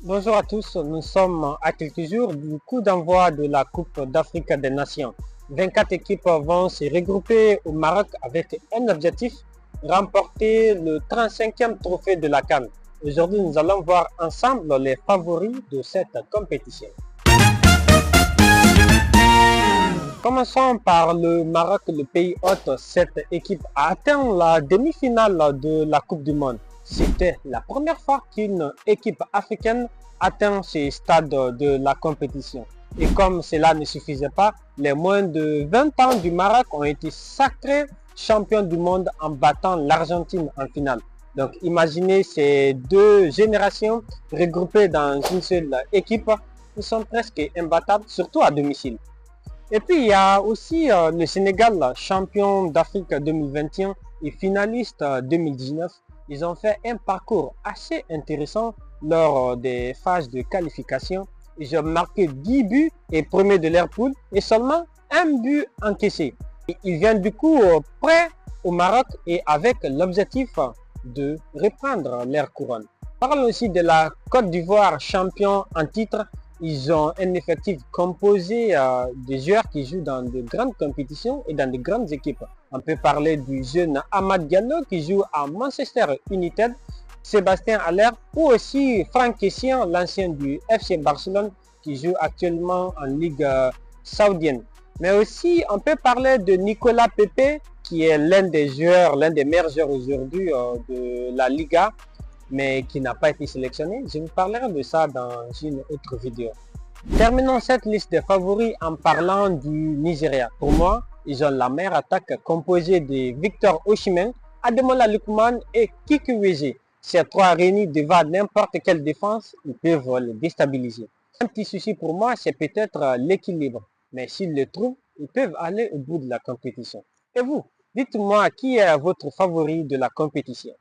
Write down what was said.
Bonjour à tous, nous sommes à quelques jours du coup d'envoi de la Coupe d'Afrique des Nations. 24 équipes vont se regrouper au Maroc avec un objectif, remporter le 35e trophée de la CAN. Aujourd'hui, nous allons voir ensemble les favoris de cette compétition. Commençons par le Maroc, le pays hôte. Cette équipe a atteint la demi-finale de la Coupe du Monde. C'était la première fois qu'une équipe africaine atteint ce stade de la compétition. Et comme cela ne suffisait pas, les moins de 20 ans du Maroc ont été sacrés champions du monde en battant l'Argentine en finale. Donc imaginez ces deux générations regroupées dans une seule équipe. Ils sont presque imbattables, surtout à domicile. Et puis il y a aussi le Sénégal, champion d'Afrique 2021 et finaliste 2019. Ils ont fait un parcours assez intéressant lors des phases de qualification. Ils ont marqué 10 buts et premier de leur poule et seulement un but encaissé. Et ils viennent du coup prêts au Maroc et avec l'objectif de reprendre leur couronne. Parlons aussi de la Côte d'Ivoire, champion en titre. Ils ont un effectif composé de joueurs qui jouent dans de grandes compétitions et dans de grandes équipes. On peut parler du jeune Amad Diallo qui joue à Manchester United, Sébastien Haller ou aussi Franck Kessian, l'ancien du FC Barcelone qui joue actuellement en Ligue saoudienne. Mais aussi on peut parler de Nicolas Pepe qui est l'un des meilleurs joueurs aujourd'hui de la Liga, mais qui n'a pas été sélectionné. Je vous parlerai de ça dans une autre vidéo. Terminons cette liste des favoris en parlant du Nigeria. Pour moi, ils ont la meilleure attaque composée de Victor Osimhen, Ademola Lookman et Kikwueze. Ces trois réunis devant n'importe quelle défense, ils peuvent les déstabiliser. Un petit souci pour moi, c'est peut-être l'équilibre. Mais s'ils le trouvent, ils peuvent aller au bout de la compétition. Et vous, dites-moi qui est votre favori de la compétition?